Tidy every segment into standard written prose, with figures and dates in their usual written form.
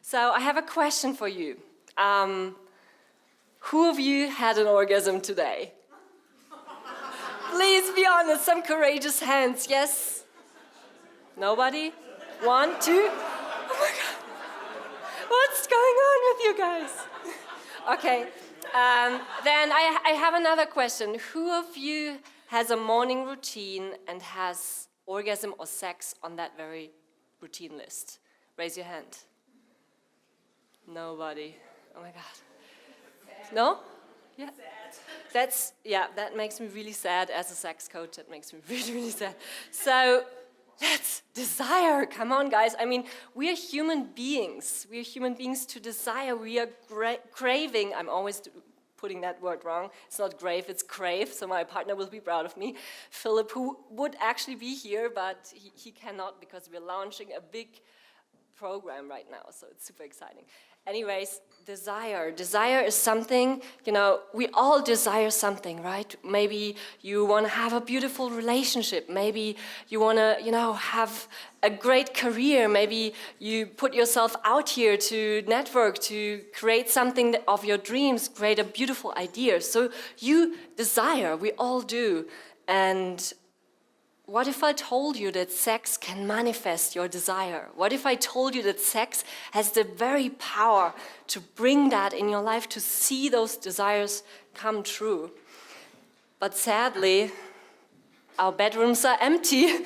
So I have a question for you. Who of you had an orgasm today? Please be honest, some courageous hands, yes? Nobody? 1, 2? Oh my God. What's going on with you guys? Okay, then I have another question. Who of you has a morning routine and has orgasm or sex on that very routine list? Raise your hand. Nobody. Oh my God. No? Yeah. That makes me really sad as a sex coach. That makes me really, really sad. So that's desire. Come on, guys. I mean, we are human beings. We are human beings to desire. We are craving. I'm always putting that word wrong. It's not grave, it's crave. So my partner will be proud of me. Philip, who would actually be here, but he cannot because we're launching a big program right now. So it's super exciting. Anyways, desire. Desire is something, we all desire something, right? Maybe you want to have a beautiful relationship. Maybe you want to, have a great career. Maybe you put yourself out here to network, to create something of your dreams, create a beautiful idea. So you desire, we all do. And what if I told you that sex can manifest your desire? What if I told you that sex has the very power to bring that in your life, to see those desires come true? But sadly, our bedrooms are empty.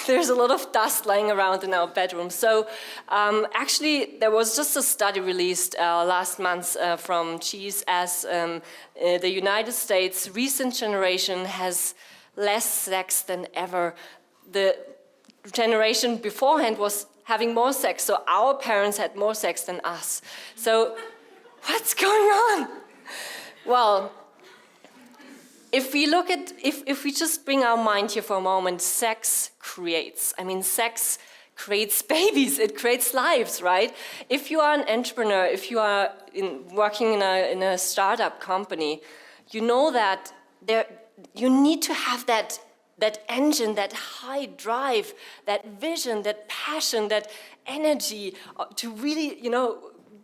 There's a lot of dust lying around in our bedrooms. So actually, there was just a study released last month from Cheese as the United States recent generation has less sex than ever. The generation beforehand was having more sex, so our parents had more sex than us. So what's going on? Well, if we look at, if we just bring our mind here for a moment, sex creates. Sex creates babies, it creates lives, right? If you are an entrepreneur, if you are working in a startup company, you know that you need to have that engine, that high drive, that vision, that passion, that energy to really,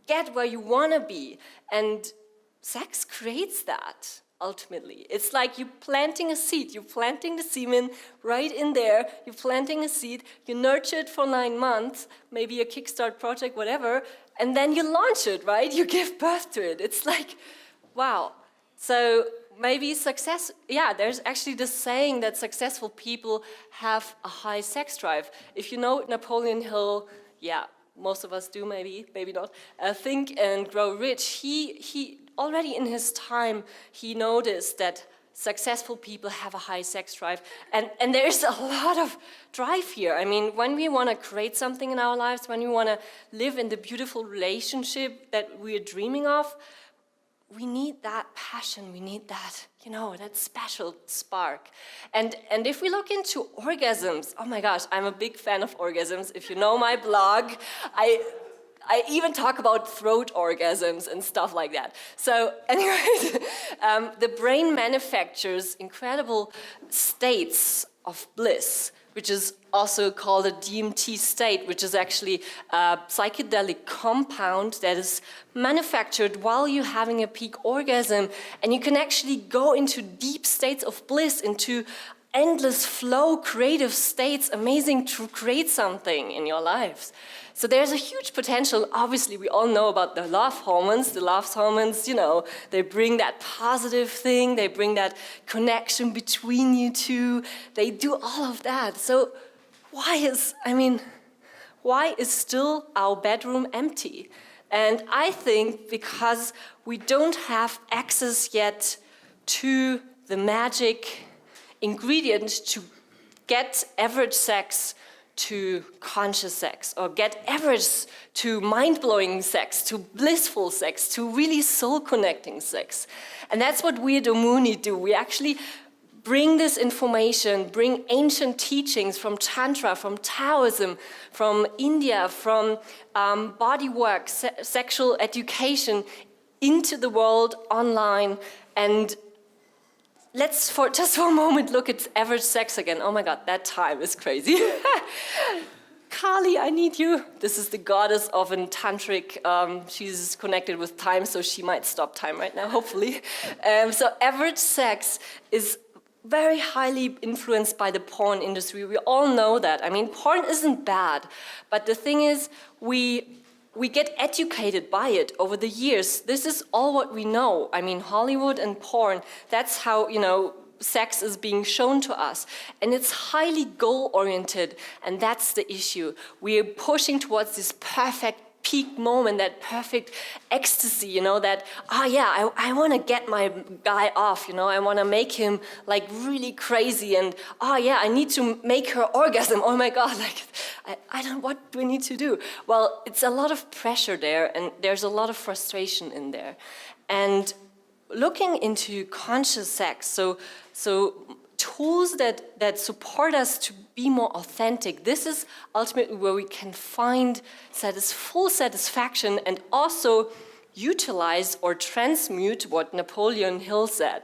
get where you want to be. And sex creates that, ultimately. It's like you planting a seed. You're planting the semen right in there. You're planting a seed. You nurture it for 9 months, maybe a Kickstart project, whatever, and then you launch it, right? You give birth to it. It's like, wow. So maybe success, there's actually this saying that successful people have a high sex drive. If you know Napoleon Hill, most of us do, maybe not, Think and Grow Rich, he already in his time, he noticed that successful people have a high sex drive. And there's a lot of drive here. When we want to create something in our lives, when we want to live in the beautiful relationship that we're dreaming of, we need that passion, we need that, that special spark. And if we look into orgasms, oh my gosh, I'm a big fan of orgasms. If you know my blog, I even talk about throat orgasms and stuff like that. So anyways, the brain manufactures incredible states of bliss, which is also called a DMT state, which is actually a psychedelic compound that is manufactured while you're having a peak orgasm. And you can actually go into deep states of bliss, into endless flow, creative states, amazing to create something in your lives. So there's a huge potential. Obviously, we all know about the love hormones. The love hormones, they bring that positive thing. They bring that connection between you two. They do all of that. So why is still our bedroom empty? And I think because we don't have access yet to the magic ingredient to get average sex to conscious sex, or get average to mind-blowing sex, to blissful sex, to really soul-connecting sex. And that's what we at Omuni do. We actually bring this information, bring ancient teachings from Tantra, from Taoism, from India, from bodywork, sexual education into the world online. And let's just for a moment look at average sex again. Oh my God, that time is crazy. Kali, I need you. This is the goddess of a tantric. She's connected with time, so she might stop time right now, hopefully. So average sex is very highly influenced by the porn industry. We all know that. I mean, porn isn't bad, but the thing is, we get educated by it over the years. This is all what we know. I mean, Hollywood and porn, that's how, sex is being shown to us. And it's highly goal-oriented, and that's the issue. We're pushing towards this perfect peak moment, that perfect ecstasy, that, I want to get my guy off, I want to make him like really crazy, and I need to make her orgasm, oh my God, like, what do I need to do? Well, it's a lot of pressure there, and there's a lot of frustration in there. And looking into conscious sex, so tools that support us to be more authentic. This is ultimately where we can find full satisfaction and also utilize or transmute what Napoleon Hill said.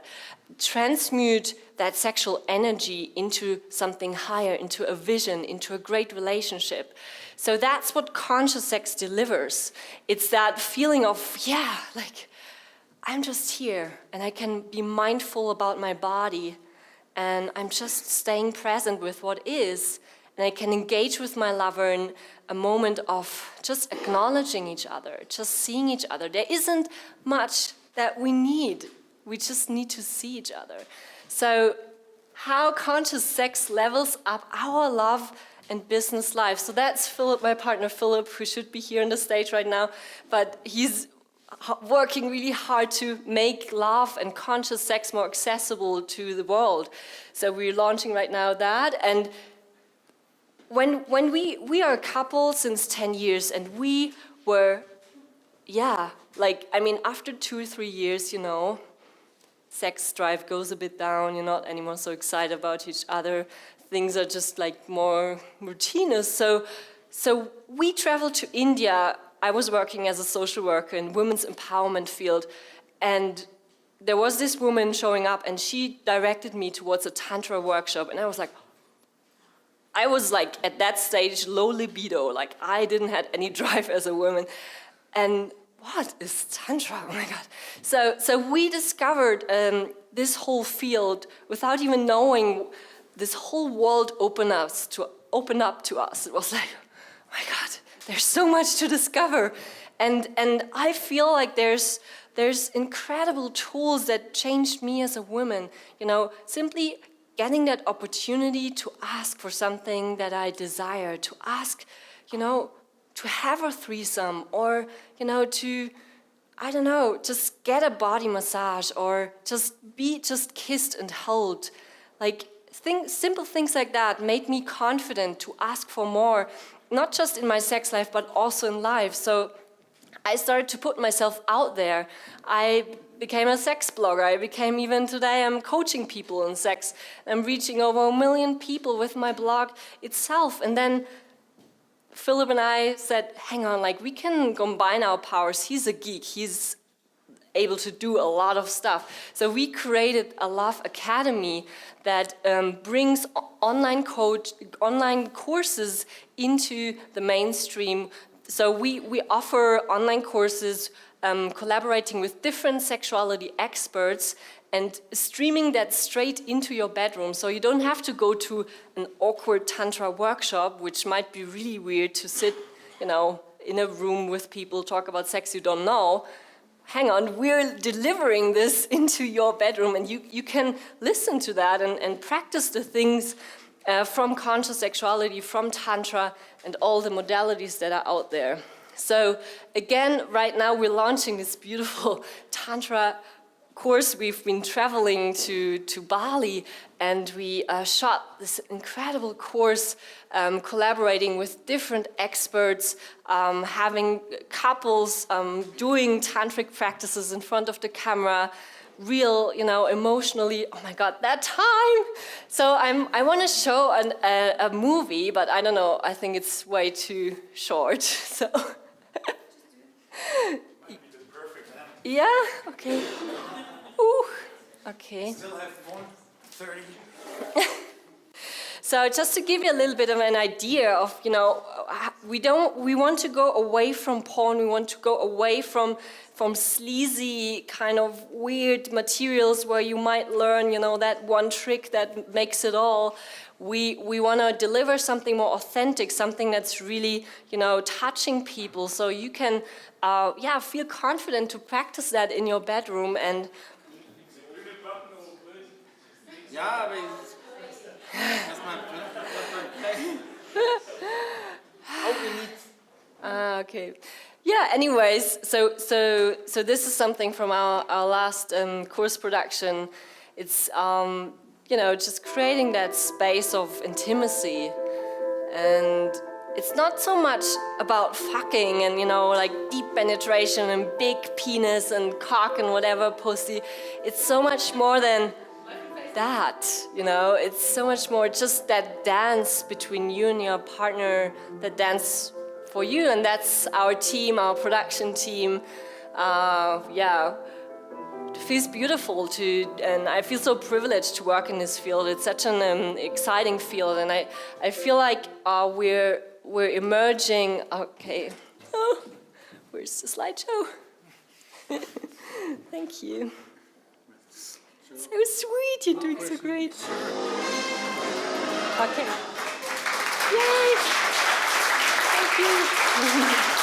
Transmute that sexual energy into something higher, into a vision, into a great relationship. So that's what conscious sex delivers. It's that feeling of, I'm just here and I can be mindful about my body. And I'm just staying present with what is, and I can engage with my lover in a moment of just acknowledging each other, just seeing each other. There isn't much that we need. We just need to see each other. So how conscious sex levels up our love and business life. So that's Philip, my partner Philip, who should be here on the stage right now, but he's working really hard to make love and conscious sex more accessible to the world. So we're launching right now that. And when we are a couple since 10 years, and we were, after 2 or 3 years, sex drive goes a bit down, you're not anymore so excited about each other. Things are just like more routine. So we traveled to India. I was working as a social worker in women's empowerment field, and there was this woman showing up, and she directed me towards a tantra workshop, and I was like at that stage low libido, like I didn't have any drive as a woman, and what is tantra? Oh my God! So we discovered this whole field without even knowing. This whole world opened up to us. It was like, oh my God. There's so much to discover, and I feel like there's incredible tools that changed me as a woman. Simply getting that opportunity to ask for something that I desire, to ask, to have a threesome, or to, just get a body massage, or just be kissed and held, simple things like that made me confident to ask for more. Not just in my sex life, but also in life. So I started to put myself out there. I became a sex blogger. Today I'm coaching people in sex. I'm reaching over 1 million people with my blog itself. And then Philip and I said, hang on, we can combine our powers. He's a geek. He's able to do a lot of stuff. So we created a Love Academy that brings online courses into the mainstream. So we offer online courses collaborating with different sexuality experts and streaming that straight into your bedroom. So you don't have to go to an awkward tantra workshop, which might be really weird to sit, in a room with people, talk about sex you don't know. Hang on, we're delivering this into your bedroom, and you can listen to that and practice the things from conscious sexuality, from Tantra, and all the modalities that are out there. So again, right now we're launching this beautiful Tantra course. We've been traveling to Bali, and we shot this incredible course, collaborating with different experts, having couples doing tantric practices in front of the camera, real, emotionally, oh my God, that time. So I want to show a movie, but I don't know, I think it's way too short, so. Yeah, okay. Ooh, okay. Still have more 30. So just to give you a little bit of an idea of, you know, we want to go away from porn, we want to go away from sleazy kind of weird materials where you might learn, you know, that one trick that makes it all. We want to deliver something more authentic, something that's really, you know, touching people, so you can, feel confident to practice that in your bedroom. And okay. Yeah, anyways, so this is something from our last course production. It's, you know, just creating that space of intimacy. And it's not so much about fucking and, you know, like deep penetration and big penis and cock and whatever pussy. It's so much more than that, you know. It's so much more just that dance between you and your partner, that dance for you. And that's our team, our production team. It feels beautiful and I feel so privileged to work in this field. It's such an exciting field, and I feel like we're emerging. Okay, oh, where's the slideshow? Thank you. So sweet, you're doing so great. Okay. Yay! Thank you.